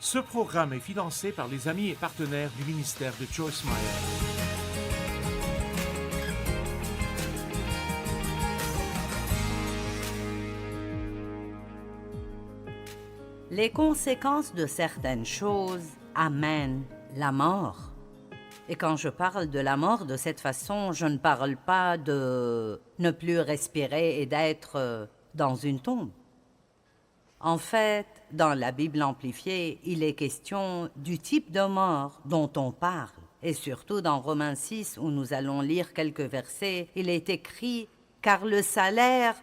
Ce programme est financé par les amis et partenaires du ministère de Joyce Meyer. Les conséquences de certaines choses amènent la mort. Et quand je parle de la mort de cette façon, je ne parle pas de ne plus respirer et d'être dans une tombe. En fait, dans la Bible amplifiée, il est question du type de mort dont on parle. Et surtout dans Romains 6, où nous allons lire quelques versets, il est écrit « Car le salaire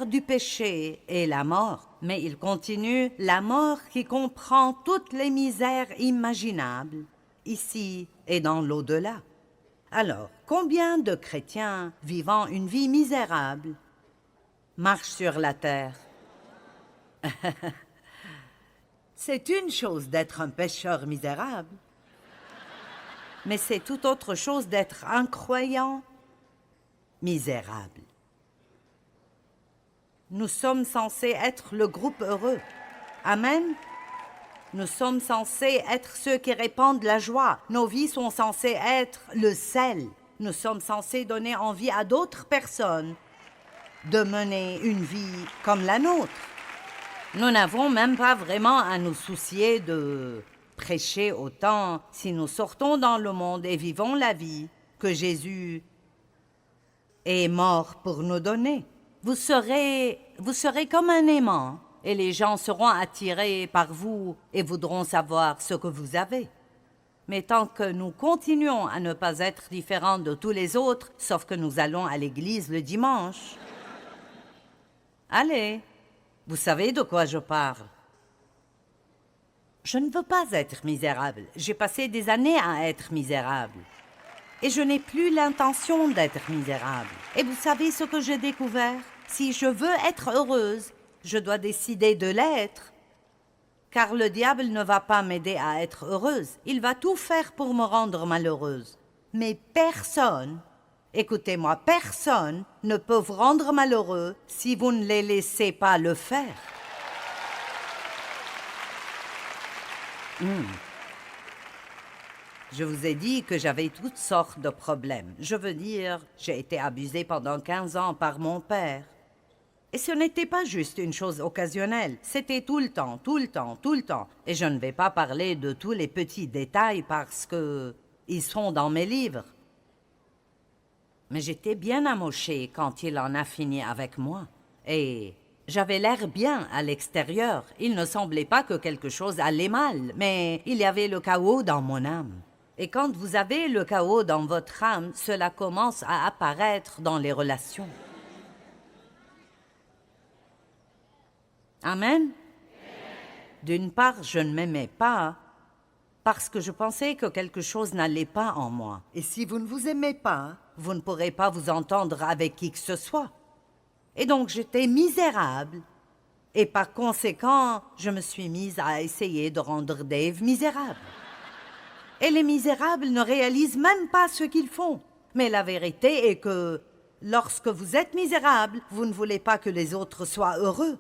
du péché est la mort. » Mais il continue « La mort qui comprend toutes les misères imaginables, ici et dans l'au-delà. » Alors, combien de chrétiens vivant une vie misérable marchent sur la terre? C'est une chose d'être un pécheur misérable, mais c'est tout autre chose d'être un croyant misérable. Nous sommes censés être le groupe heureux. Amen. Nous sommes censés être ceux qui répandent la joie. Nos vies sont censées être le sel. Nous sommes censés donner envie à d'autres personnes de mener une vie comme la nôtre. Nous n'avons même pas vraiment à nous soucier de prêcher autant si nous sortons dans le monde et vivons la vie que Jésus est mort pour nous donner. Vous serez comme un aimant, et les gens seront attirés par vous et voudront savoir ce que vous avez. Mais tant que nous continuons à ne pas être différents de tous les autres, sauf que nous allons à l'église le dimanche, allez, vous savez de quoi je parle. Je ne veux pas être misérable. J'ai passé des années à être misérable. Et je n'ai plus l'intention d'être misérable. Et vous savez ce que j'ai découvert? Si je veux être heureuse, je dois décider de l'être. Car le diable ne va pas m'aider à être heureuse. Il va tout faire pour me rendre malheureuse. Mais personne, écoutez-moi, personne ne peut vous rendre malheureux si vous ne les laissez pas le faire. Je vous ai dit que j'avais toutes sortes de problèmes. Je veux dire, j'ai été abusée pendant 15 ans par mon père. Et ce n'était pas juste une chose occasionnelle, c'était tout le temps, tout le temps, tout le temps. Et je ne vais pas parler de tous les petits détails parce que ils sont dans mes livres. Mais j'étais bien amochée quand il en a fini avec moi. Et j'avais l'air bien à l'extérieur. Il ne semblait pas que quelque chose allait mal, mais il y avait le chaos dans mon âme. Et quand vous avez le chaos dans votre âme, cela commence à apparaître dans les relations. Amen. D'une part, je ne m'aimais pas parce que je pensais que quelque chose n'allait pas en moi. Et si vous ne vous aimez pas, vous ne pourrez pas vous entendre avec qui que ce soit. Et donc, j'étais misérable. Et par conséquent, je me suis mise à essayer de rendre Dave misérable. Et les misérables ne réalisent même pas ce qu'ils font. Mais la vérité est que lorsque vous êtes misérable, vous ne voulez pas que les autres soient heureux.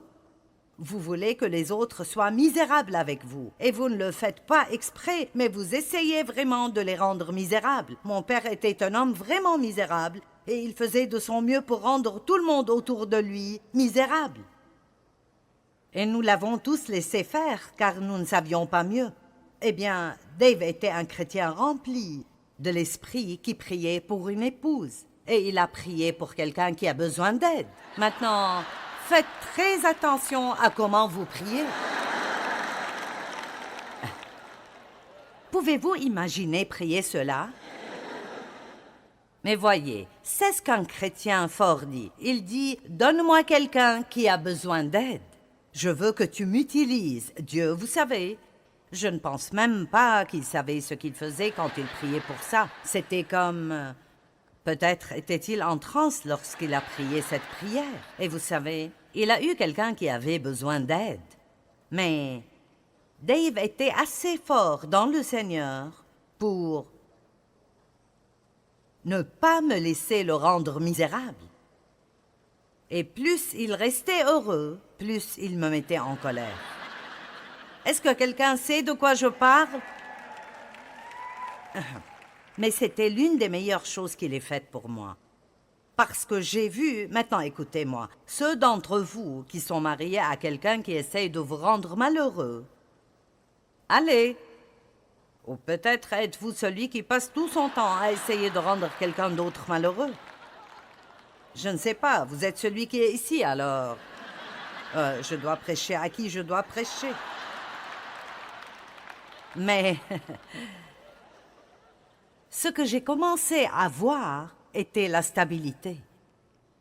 Vous voulez que les autres soient misérables avec vous. Et vous ne le faites pas exprès, mais vous essayez vraiment de les rendre misérables. Mon père était un homme vraiment misérable, et il faisait de son mieux pour rendre tout le monde autour de lui misérable. Et nous l'avons tous laissé faire, car nous ne savions pas mieux. Eh bien, Dave était un chrétien rempli de l'esprit qui priait pour une épouse. Et il a prié pour quelqu'un qui a besoin d'aide. Maintenant, faites très attention à comment vous priez. Pouvez-vous imaginer prier cela? Mais voyez, c'est ce qu'un chrétien fort dit. Il dit « Donne-moi quelqu'un qui a besoin d'aide. Je veux que tu m'utilises. Dieu, vous savez. » Je ne pense même pas qu'il savait ce qu'il faisait quand il priait pour ça. C'était comme... Peut-être était-il en transe lorsqu'il a prié cette prière. Et vous savez, il a eu quelqu'un qui avait besoin d'aide. Mais Dave était assez fort dans le Seigneur pour ne pas me laisser le rendre misérable. Et plus il restait heureux, plus il me mettait en colère. Est-ce que quelqu'un sait de quoi je parle? Mais c'était l'une des meilleures choses qu'il ait faites pour moi. Parce que j'ai vu, maintenant écoutez-moi, ceux d'entre vous qui sont mariés à quelqu'un qui essaye de vous rendre malheureux. Allez! Ou peut-être êtes-vous celui qui passe tout son temps à essayer de rendre quelqu'un d'autre malheureux. Je ne sais pas, vous êtes celui qui est ici alors. Je dois prêcher à qui je dois prêcher. Mais ce que j'ai commencé à voir était la stabilité.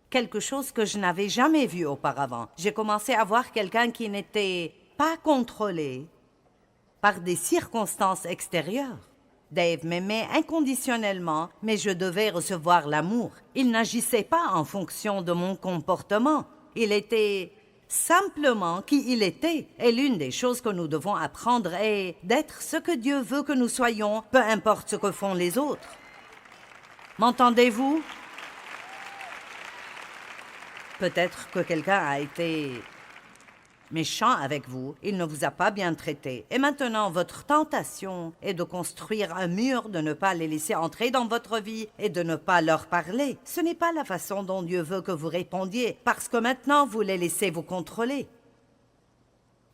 Quelque chose que je n'avais jamais vu auparavant. J'ai commencé à voir quelqu'un qui n'était pas contrôlé par des circonstances extérieures. Dave m'aimait inconditionnellement, mais je devais recevoir l'amour. Il n'agissait pas en fonction de mon comportement. Il était simplement qui il était. Et l'une des choses que nous devons apprendre est d'être ce que Dieu veut que nous soyons, peu importe ce que font les autres. M'entendez-vous? Peut-être que quelqu'un a été méchant avec vous, il ne vous a pas bien traité. Et maintenant, votre tentation est de construire un mur, de ne pas les laisser entrer dans votre vie et de ne pas leur parler. Ce n'est pas la façon dont Dieu veut que vous répondiez, parce que maintenant, vous les laissez vous contrôler.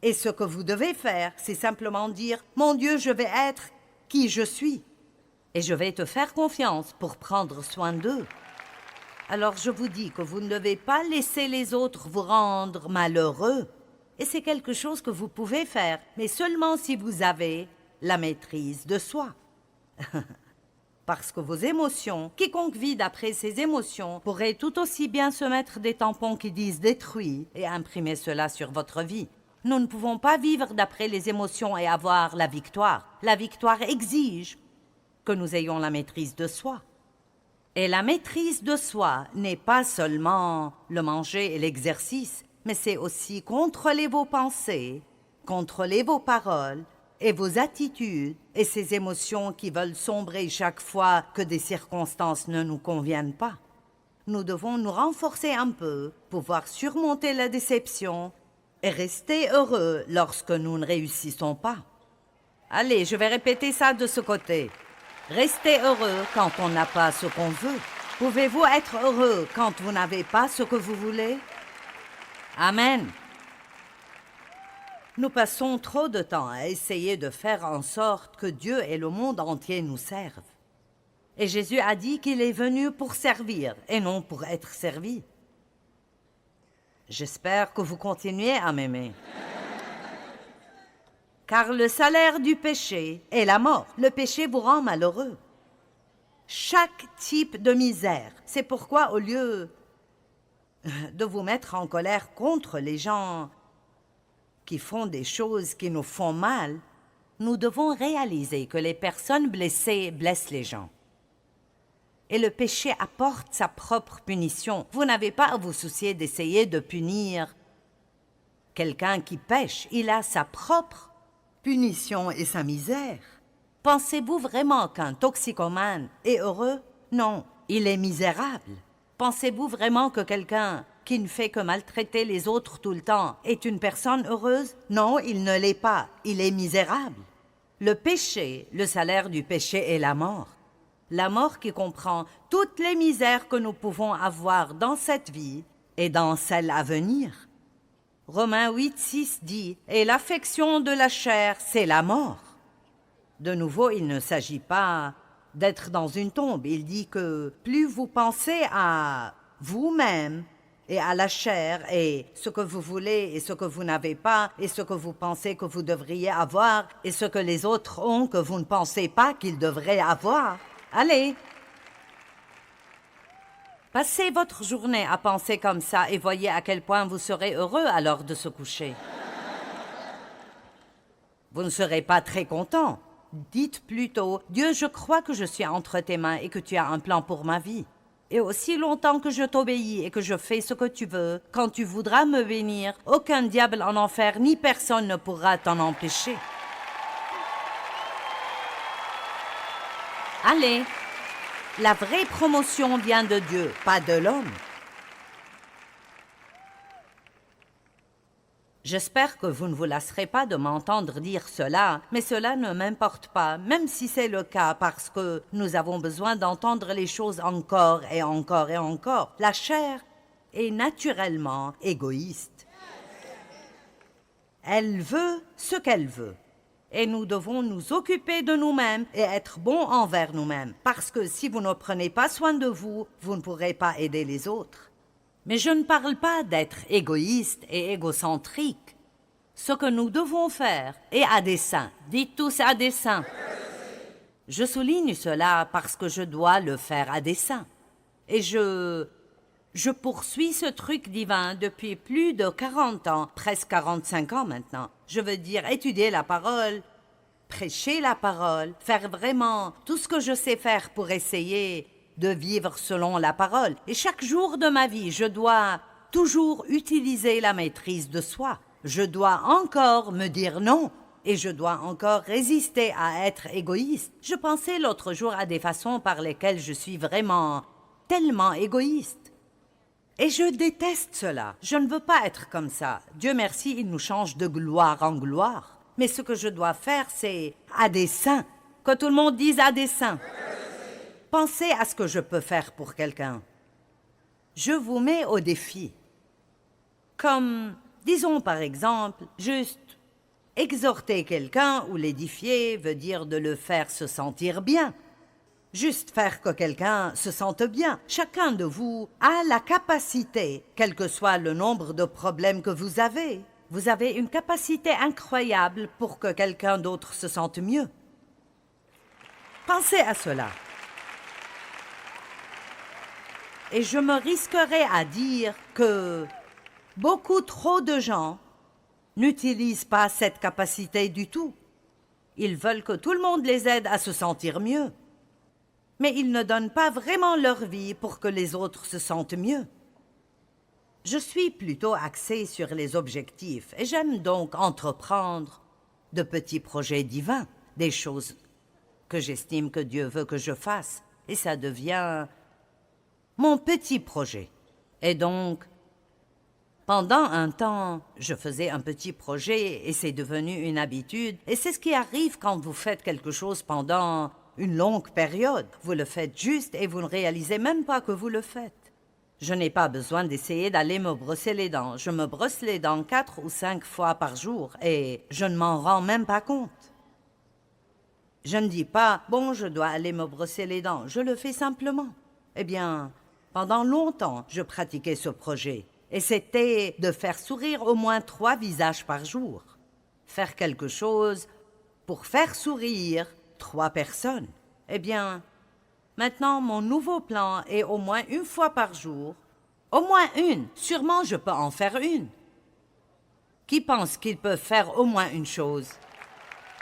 Et ce que vous devez faire, c'est simplement dire « Mon Dieu, je vais être qui je suis. Et je vais te faire confiance pour prendre soin d'eux. » Alors je vous dis que vous ne devez pas laisser les autres vous rendre malheureux. Et c'est quelque chose que vous pouvez faire, mais seulement si vous avez la maîtrise de soi. Parce que vos émotions, quiconque vit d'après ses émotions, pourrait tout aussi bien se mettre des tampons qui disent « détruit » et imprimer cela sur votre vie. Nous ne pouvons pas vivre d'après les émotions et avoir la victoire. La victoire exige que nous ayons la maîtrise de soi. Et la maîtrise de soi n'est pas seulement le manger et l'exercice, mais c'est aussi contrôler vos pensées, contrôler vos paroles et vos attitudes et ces émotions qui veulent sombrer chaque fois que des circonstances ne nous conviennent pas. Nous devons nous renforcer un peu, pouvoir surmonter la déception et rester heureux lorsque nous ne réussissons pas. Allez, je vais répéter ça de ce côté. Restez heureux quand on n'a pas ce qu'on veut. Pouvez-vous être heureux quand vous n'avez pas ce que vous voulez? Amen. Nous passons trop de temps à essayer de faire en sorte que Dieu et le monde entier nous servent. Et Jésus a dit qu'il est venu pour servir et non pour être servi. J'espère que vous continuez à m'aimer. Car le salaire du péché est la mort. Le péché vous rend malheureux. Chaque type de misère. C'est pourquoi, au lieu de vous mettre en colère contre les gens qui font des choses qui nous font mal, nous devons réaliser que les personnes blessées blessent les gens. Et le péché apporte sa propre punition. Vous n'avez pas à vous soucier d'essayer de punir quelqu'un qui pêche. Il a sa propre punition et sa misère. Pensez-vous vraiment qu'un toxicomane est heureux? Non, il est misérable. Pensez-vous vraiment que quelqu'un qui ne fait que maltraiter les autres tout le temps est une personne heureuse? Non, il ne l'est pas. Il est misérable. Le péché, le salaire du péché est la mort. La mort qui comprend toutes les misères que nous pouvons avoir dans cette vie et dans celle à venir. Romains 8:6 dit « Et l'affection de la chair, c'est la mort ». De nouveau, il ne s'agit pas d'être dans une tombe. Il dit que plus vous pensez à vous-même et à la chair et ce que vous voulez et ce que vous n'avez pas et ce que vous pensez que vous devriez avoir et ce que les autres ont que vous ne pensez pas qu'ils devraient avoir. Allez! Passez votre journée à penser comme ça et voyez à quel point vous serez heureux à l'heure de se coucher. Vous ne serez pas très content. Dites plutôt, Dieu, je crois que je suis entre tes mains et que tu as un plan pour ma vie. Et aussi longtemps que je t'obéis et que je fais ce que tu veux, quand tu voudras me bénir, aucun diable en enfer ni personne ne pourra t'en empêcher. Allez, la vraie promotion vient de Dieu, pas de l'homme. J'espère que vous ne vous lasserez pas de m'entendre dire cela, mais cela ne m'importe pas, même si c'est le cas, parce que nous avons besoin d'entendre les choses encore et encore et encore. La chair est naturellement égoïste. Elle veut ce qu'elle veut. Et nous devons nous occuper de nous-mêmes et être bons envers nous-mêmes, parce que si vous ne prenez pas soin de vous, vous ne pourrez pas aider les autres. Mais je ne parle pas d'être égoïste et égocentrique. Ce que nous devons faire est à dessein. Dites tous à dessein. Je souligne cela parce que je dois le faire à dessein. Et je poursuis ce truc divin depuis plus de 40 ans, presque 45 ans maintenant. Je veux dire étudier la parole, prêcher la parole, faire vraiment tout ce que je sais faire pour essayer de vivre selon la parole. Et chaque jour de ma vie, je dois toujours utiliser la maîtrise de soi. Je dois encore me dire non et je dois encore résister à être égoïste. Je pensais l'autre jour à des façons par lesquelles je suis vraiment tellement égoïste. Et je déteste cela. Je ne veux pas être comme ça. Dieu merci, il nous change de gloire en gloire. Mais ce que je dois faire, c'est à dessein. Que tout le monde dise à dessein. Pensez à ce que je peux faire pour quelqu'un. Je vous mets au défi. Comme, disons par exemple, juste exhorter quelqu'un ou l'édifier veut dire de le faire se sentir bien. Juste faire que quelqu'un se sente bien. Chacun de vous a la capacité, quel que soit le nombre de problèmes que vous avez une capacité incroyable pour que quelqu'un d'autre se sente mieux. Pensez à cela. Et je me risquerais à dire que beaucoup trop de gens n'utilisent pas cette capacité du tout. Ils veulent que tout le monde les aide à se sentir mieux. Mais ils ne donnent pas vraiment leur vie pour que les autres se sentent mieux. Je suis plutôt axée sur les objectifs et j'aime donc entreprendre de petits projets divins, des choses que j'estime que Dieu veut que je fasse. Et ça devient mon petit projet. Et donc, pendant un temps, je faisais un petit projet et c'est devenu une habitude. Et c'est ce qui arrive quand vous faites quelque chose pendant une longue période. Vous le faites juste et vous ne réalisez même pas que vous le faites. Je n'ai pas besoin d'essayer d'aller me brosser les dents. Je me brosse les dents 4 ou 5 fois par jour et je ne m'en rends même pas compte. Je ne dis pas « bon, je dois aller me brosser les dents ». Je le fais simplement. Eh bien, pendant longtemps, je pratiquais ce projet. Et c'était de faire sourire au moins 3 visages par jour. Faire quelque chose pour faire sourire 3 personnes. Eh bien, maintenant, mon nouveau plan est au moins 1 fois par jour. Au moins 1. Sûrement, je peux en faire 1. Qui pense qu'ils peuvent faire au moins une chose?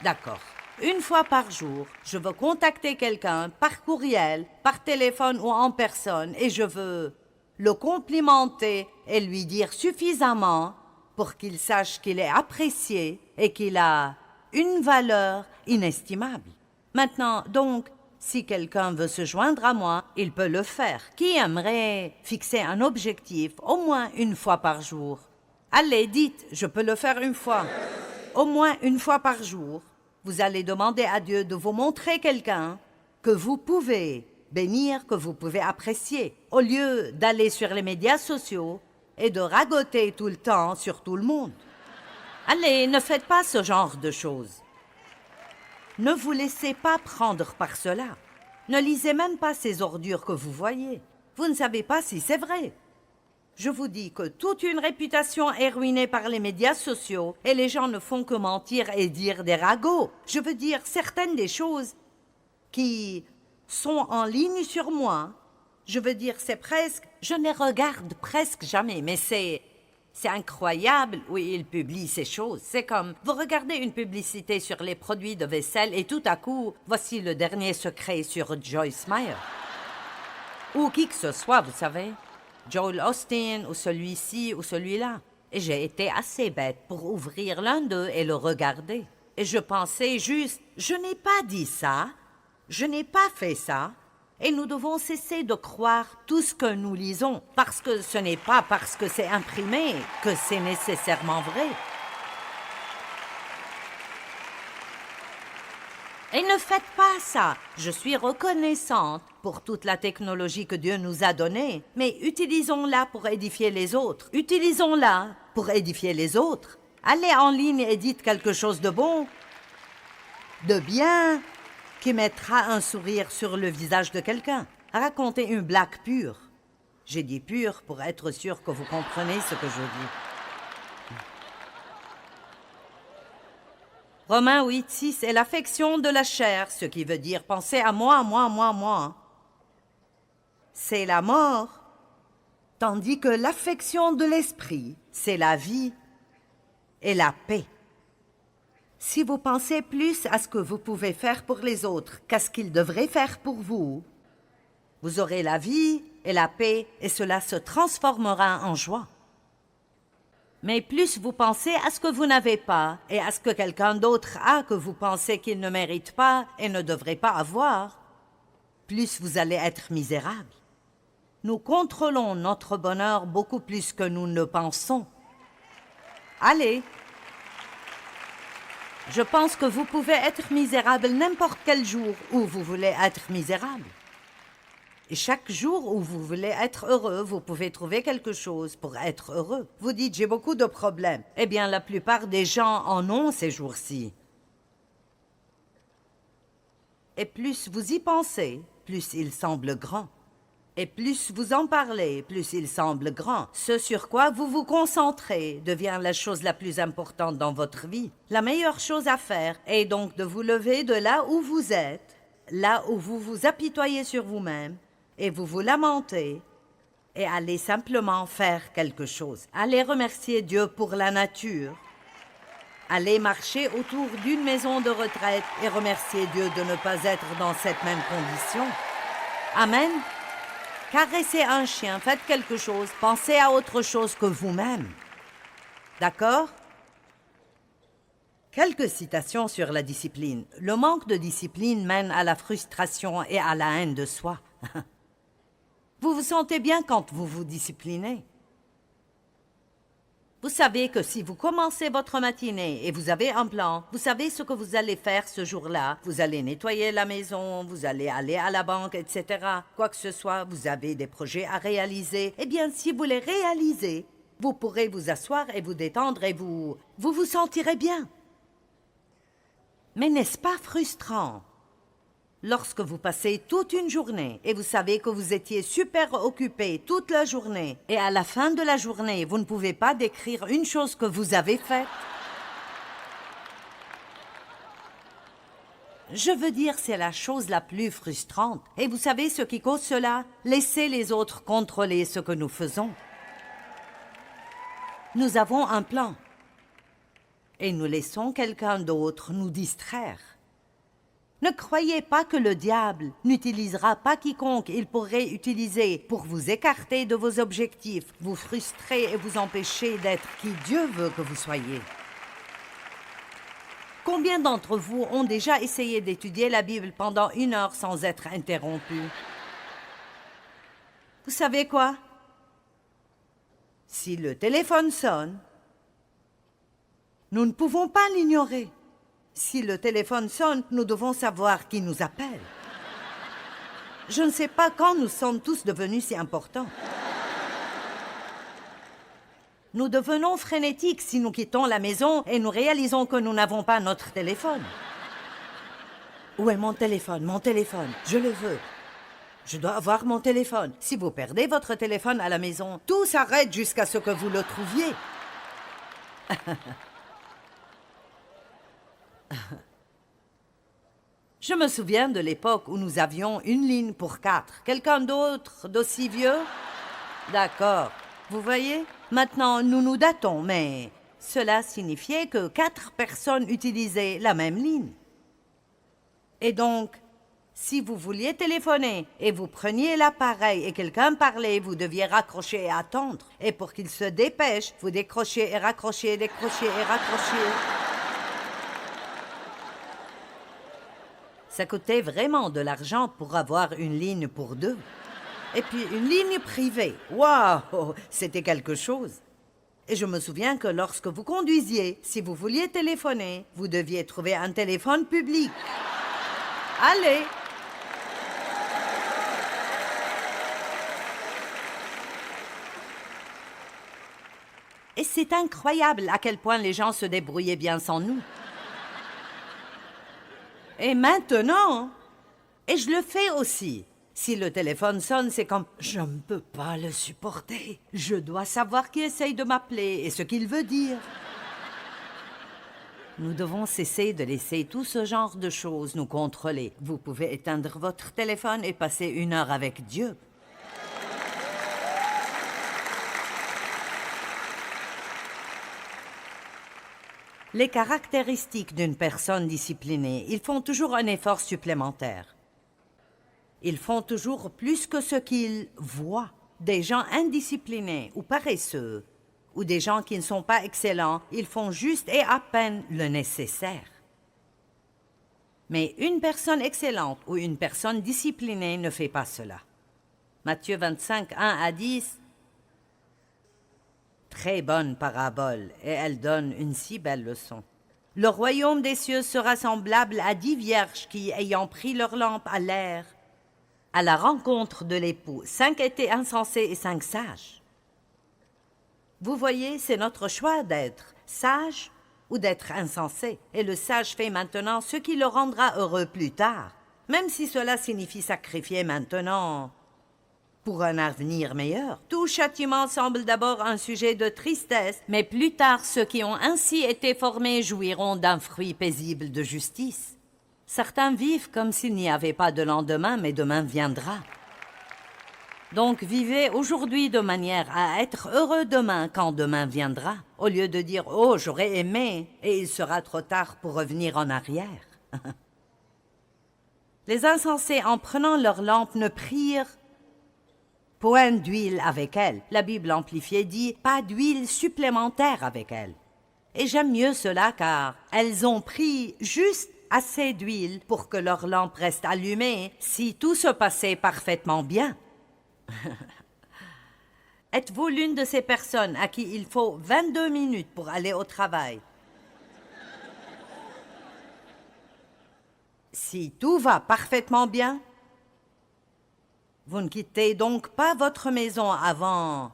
D'accord. 1 fois par jour, je veux contacter quelqu'un par courriel, par téléphone ou en personne et je veux le complimenter et lui dire suffisamment pour qu'il sache qu'il est apprécié et qu'il a une valeur inestimable. Maintenant, donc, si quelqu'un veut se joindre à moi, il peut le faire. Qui aimerait fixer un objectif au moins 1 fois par jour? Allez, dites, je peux le faire 1 fois. Au moins 1 fois par jour, vous allez demander à Dieu de vous montrer quelqu'un que vous pouvez bénir, que vous pouvez apprécier, au lieu d'aller sur les médias sociaux et de ragoter tout le temps sur tout le monde. Allez, ne faites pas ce genre de choses. Ne vous laissez pas prendre par cela. Ne lisez même pas ces ordures que vous voyez. Vous ne savez pas si c'est vrai. Je vous dis que toute une réputation est ruinée par les médias sociaux et les gens ne font que mentir et dire des ragots. Je veux dire, certaines des choses qui sont en ligne sur moi, je veux dire, c'est presque... Je ne les regarde presque jamais, mais c'est incroyable où ils publient ces choses. C'est comme, vous regardez une publicité sur les produits de vaisselle et tout à coup, voici le dernier secret sur Joyce Meyer. Ou qui que ce soit, vous savez. Joel Osteen, ou celui-ci, ou celui-là. Et j'ai été assez bête pour ouvrir l'un d'eux et le regarder. Et je pensais juste, je n'ai pas dit ça, je n'ai pas fait ça, et nous devons cesser de croire tout ce que nous lisons, parce que ce n'est pas parce que c'est imprimé que c'est nécessairement vrai. Et ne faites pas ça. Je suis reconnaissante pour toute la technologie que Dieu nous a donnée, mais utilisons-la pour édifier les autres. Utilisons-la pour édifier les autres. Allez en ligne et dites quelque chose de bon, de bien, qui mettra un sourire sur le visage de quelqu'un. Racontez une blague pure. J'ai dit pure pour être sûr que vous comprenez ce que je dis. Romains 8:6 est l'affection de la chair, ce qui veut dire penser à moi, moi. C'est la mort, tandis que l'affection de l'esprit, c'est la vie et la paix. Si vous pensez plus à ce que vous pouvez faire pour les autres qu'à ce qu'ils devraient faire pour vous, vous aurez la vie et la paix et cela se transformera en joie. Mais plus vous pensez à ce que vous n'avez pas et à ce que quelqu'un d'autre a que vous pensez qu'il ne mérite pas et ne devrait pas avoir, plus vous allez être misérable. Nous contrôlons notre bonheur beaucoup plus que nous ne pensons. Allez! Je pense que vous pouvez être misérable n'importe quel jour où vous voulez être misérable. Et chaque jour où vous voulez être heureux, vous pouvez trouver quelque chose pour être heureux. Vous dites, j'ai beaucoup de problèmes. Eh bien, la plupart des gens en ont ces jours-ci. Et plus vous y pensez, plus il semble grand. Et plus vous en parlez, plus il semble grand. Ce sur quoi vous vous concentrez devient la chose la plus importante dans votre vie. La meilleure chose à faire est donc de vous lever de là où vous êtes, là où vous vous apitoyez sur vous-même, et vous vous lamentez, et allez simplement faire quelque chose. Allez remercier Dieu pour la nature. Allez marcher autour d'une maison de retraite et remercier Dieu de ne pas être dans cette même condition. Amen. Caressez un chien, faites quelque chose, pensez à autre chose que vous-même. D'accord? Quelques citations sur la discipline. Le manque de discipline mène à la frustration et à la haine de soi. Vous vous sentez bien quand vous vous disciplinez. Vous savez que si vous commencez votre matinée et vous avez un plan, vous savez ce que vous allez faire ce jour-là. Vous allez nettoyer la maison, vous allez aller à la banque, etc. Quoi que ce soit, vous avez des projets à réaliser. Eh bien, si vous les réalisez, vous pourrez vous asseoir et vous détendre et vous vous sentirez bien. Mais n'est-ce pas frustrant? Lorsque vous passez toute une journée et vous savez que vous étiez super occupé toute la journée et à la fin de la journée, vous ne pouvez pas décrire une chose que vous avez faite. Je veux dire, c'est la chose la plus frustrante. Et vous savez ce qui cause cela? Laissez les autres contrôler ce que nous faisons. Nous avons un plan et nous laissons quelqu'un d'autre nous distraire. Ne croyez pas que le diable n'utilisera pas quiconque il pourrait utiliser pour vous écarter de vos objectifs, vous frustrer et vous empêcher d'être qui Dieu veut que vous soyez. Combien d'entre vous ont déjà essayé d'étudier la Bible pendant 1 heure sans être interrompus? Vous savez quoi? Si le téléphone sonne, nous ne pouvons pas l'ignorer. Si le téléphone sonne, nous devons savoir qui nous appelle. Je ne sais pas quand nous sommes tous devenus si importants. Nous devenons frénétiques si nous quittons la maison et nous réalisons que nous n'avons pas notre téléphone. Où est mon téléphone? Mon téléphone, je le veux. Je dois avoir mon téléphone. Si vous perdez votre téléphone à la maison, tout s'arrête jusqu'à ce que vous le trouviez. Je me souviens de l'époque où nous avions une ligne pour 4. Quelqu'un d'autre d'aussi vieux? D'accord. Vous voyez? Maintenant, nous nous datons, mais cela signifiait que 4 personnes utilisaient la même ligne. Et donc, si vous vouliez téléphoner et vous preniez l'appareil et quelqu'un parlait, vous deviez raccrocher et attendre. Et pour qu'il se dépêche, vous décrochez et raccrochez, décrochez et raccrochez. Ça coûtait vraiment de l'argent pour avoir une ligne pour 2. Et puis une ligne privée. Waouh, c'était quelque chose. Et je me souviens que lorsque vous conduisiez, si vous vouliez téléphoner, vous deviez trouver un téléphone public. Allez. Et c'est incroyable à quel point les gens se débrouillaient bien sans nous. Et maintenant, et je le fais aussi. Si le téléphone sonne, c'est comme « Je ne peux pas le supporter. Je dois savoir qui essaye de m'appeler et ce qu'il veut dire. » Nous devons cesser de laisser tout ce genre de choses nous contrôler. Vous pouvez éteindre votre téléphone et passer 1 heure avec Dieu. Les caractéristiques d'une personne disciplinée, ils font toujours un effort supplémentaire. Ils font toujours plus que ce qu'ils voient. Des gens indisciplinés ou paresseux, ou des gens qui ne sont pas excellents, ils font juste et à peine le nécessaire. Mais une personne excellente ou une personne disciplinée ne fait pas cela. Matthieu 25, 1 à 10. Très bonne parabole, et elle donne une si belle leçon. Le royaume des cieux sera semblable à 10 vierges qui, ayant pris leur lampe à l'air, à la rencontre de l'époux, 5 étaient insensés et 5 sages. Vous voyez, c'est notre choix d'être sage ou d'être insensé. Et le sage fait maintenant ce qui le rendra heureux plus tard, même si cela signifie sacrifier maintenant pour un avenir meilleur. Tout châtiment semble d'abord un sujet de tristesse, mais plus tard ceux qui ont ainsi été formés jouiront d'un fruit paisible de justice. Certains vivent comme s'il n'y avait pas de lendemain, mais demain viendra. Donc vivez aujourd'hui de manière à être heureux demain quand demain viendra, au lieu de dire « Oh, j'aurais aimé » et il sera trop tard pour revenir en arrière. Les insensés, en prenant leur lampe, ne prirent point d'huile avec elle. La Bible amplifiée dit « pas d'huile supplémentaire avec elle ». Et j'aime mieux cela car elles ont pris juste assez d'huile pour que leur lampe reste allumée si tout se passait parfaitement bien. Êtes-vous l'une de ces personnes à qui il faut 22 minutes pour aller au travail? Si tout va parfaitement bien, vous ne quittez donc pas votre maison avant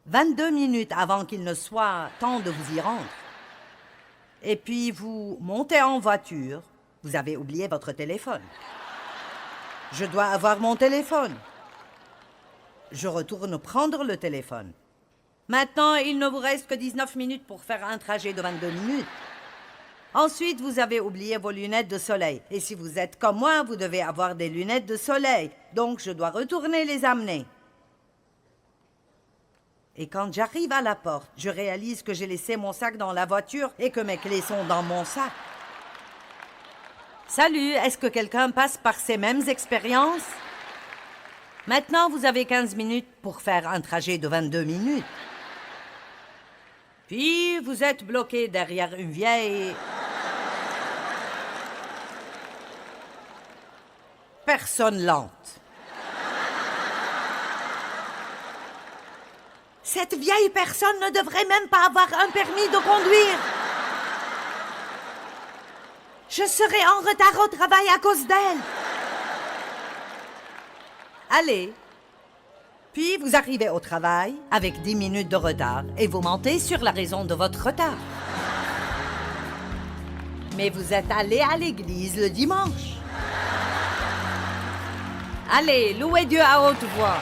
22 minutes avant qu'il ne soit temps de vous y rendre. Et puis vous montez en voiture, vous avez oublié votre téléphone. Je dois avoir mon téléphone. Je retourne prendre le téléphone. Maintenant, il ne vous reste que 19 minutes pour faire un trajet de 22 minutes. Ensuite, vous avez oublié vos lunettes de soleil. Et si vous êtes comme moi, vous devez avoir des lunettes de soleil. Donc, je dois retourner les amener. Et quand j'arrive à la porte, je réalise que j'ai laissé mon sac dans la voiture et que mes clés sont dans mon sac. Salut, est-ce que quelqu'un passe par ces mêmes expériences? Maintenant, vous avez 15 minutes pour faire un trajet de 22 minutes. Puis, vous êtes bloqué derrière une vieille personne lente. Cette vieille personne ne devrait même pas avoir un permis de conduire. Je serai en retard au travail à cause d'elle. Allez. Puis vous arrivez au travail avec 10 minutes de retard et vous mentez sur la raison de votre retard. Mais vous êtes allé à l'église le dimanche. Allez, louez Dieu à haute voix.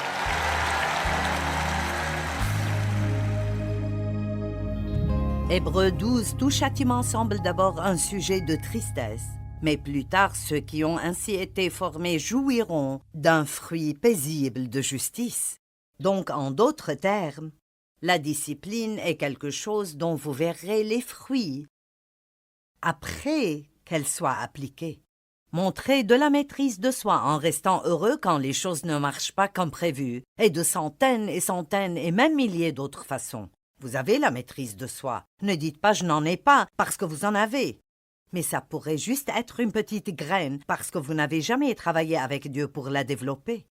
Hébreux 12, tout châtiment semble d'abord un sujet de tristesse, mais plus tard ceux qui ont ainsi été formés jouiront d'un fruit paisible de justice. Donc, en d'autres termes, la discipline est quelque chose dont vous verrez les fruits après qu'elle soit appliquée. Montrez de la maîtrise de soi en restant heureux quand les choses ne marchent pas comme prévu, et de centaines et même milliers d'autres façons. Vous avez la maîtrise de soi. Ne dites pas « je n'en ai pas » parce que vous en avez. Mais ça pourrait juste être une petite graine parce que vous n'avez jamais travaillé avec Dieu pour la développer.